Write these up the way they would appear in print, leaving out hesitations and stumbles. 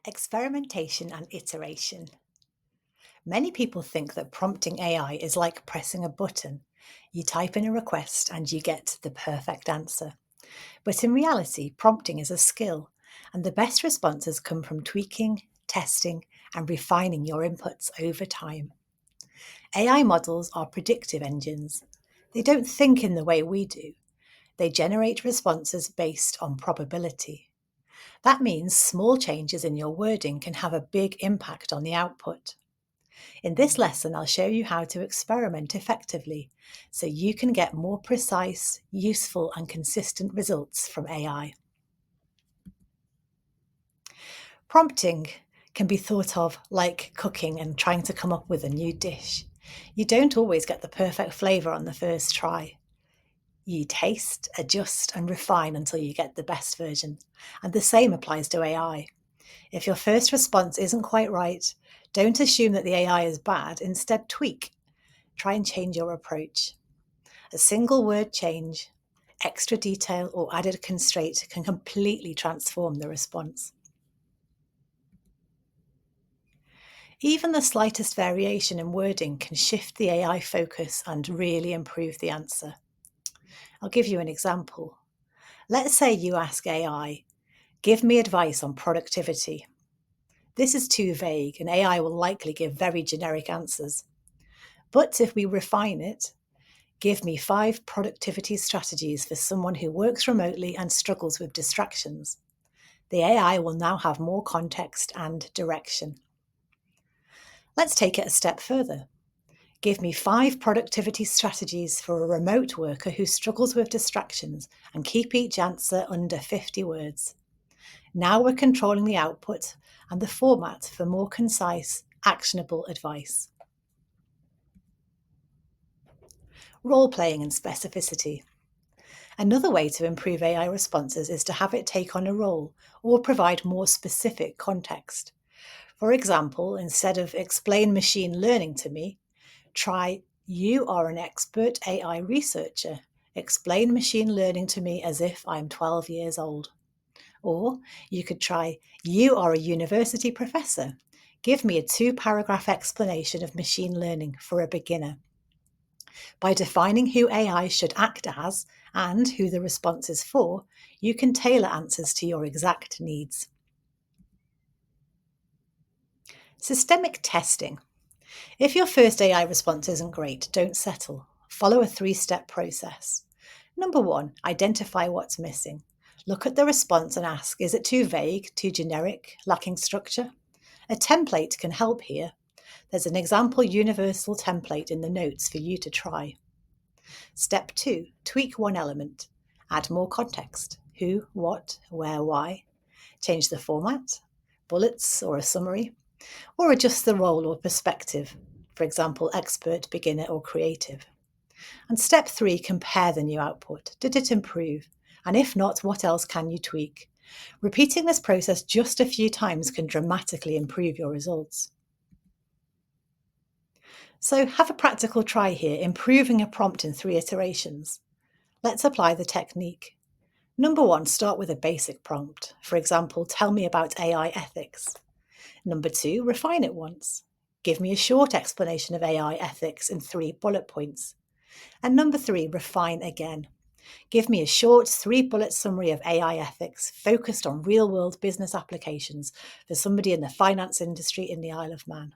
Experimentation and iteration. Many people think that prompting AI is like pressing a button. You type in a request and you get the perfect answer. But in reality, prompting is a skill, and the best responses come from tweaking, testing, and refining your inputs over time. AI models are predictive engines. They don't think in the way we do. They generate responses based on probability. That means small changes in your wording can have a big impact on the output. In this lesson, I'll show you how to experiment effectively so you can get more precise, useful, and consistent results from AI. Prompting can be thought of like cooking and trying to come up with a new dish. You don't always get the perfect flavour on the first try. You taste, adjust, and refine until you get the best version. And the same applies to AI. If your first response isn't quite right, don't assume that the AI is bad. Instead, tweak. Try and change your approach. A single word change, extra detail, or added constraint can completely transform the response. Even the slightest variation in wording can shift the AI focus and really improve the answer. I'll give you an example. Let's say you ask AI, give me advice on productivity. This is too vague, and AI will likely give very generic answers. But if we refine it, give me 5 productivity strategies for someone who works remotely and struggles with distractions. The AI will now have more context and direction. Let's take it a step further. Give me 5 productivity strategies for a remote worker who struggles with distractions and keep each answer under 50 words. Now we're controlling the output and the format for more concise, actionable advice. Role-playing and specificity. Another way to improve AI responses is to have it take on a role or provide more specific context. For example, instead of explain machine learning to me, try you are an expert AI researcher. Explain machine learning to me as if I'm 12 years old. Or you could try you are a university professor. Give me a 2-paragraph explanation of machine learning for a beginner. By defining who AI should act as and who the response is for, you can tailor answers to your exact needs. Systemic testing. If your first AI response isn't great, don't settle. Follow a 3-step process. Number 1, identify what's missing. Look at the response and ask, is it too vague, too generic, lacking structure? A template can help here. There's an example universal template in the notes for you to try. Step 2, tweak one element. Add more context. Who, what, where, why. Change the format, bullets or a summary, or adjust the role or perspective. For example, expert, beginner, or creative. And step 3, compare the new output. Did it improve? And if not, what else can you tweak? Repeating this process just a few times can dramatically improve your results. So have a practical try here, improving a prompt in 3 iterations. Let's apply the technique. Number 1, start with a basic prompt. For example, tell me about AI ethics. Number 2, refine it once. Give me a short explanation of AI ethics in 3 bullet points. And number 3, refine again. Give me a short 3-bullet summary of AI ethics focused on real-world business applications for somebody in the finance industry in the Isle of Man.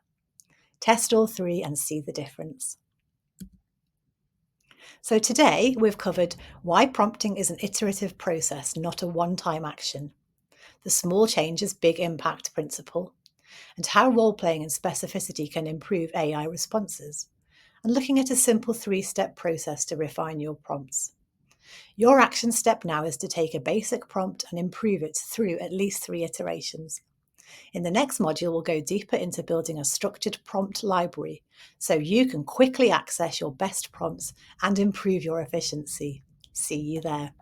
Test all 3 and see the difference. So today we've covered why prompting is an iterative process, not a one-time action, the small changes, big impact principle, and how role-playing and specificity can improve AI responses, and looking at a simple 3-step process to refine your prompts. Your action step now is to take a basic prompt and improve it through at least 3 iterations. In the next module, we'll go deeper into building a structured prompt library so you can quickly access your best prompts and improve your efficiency. See you there.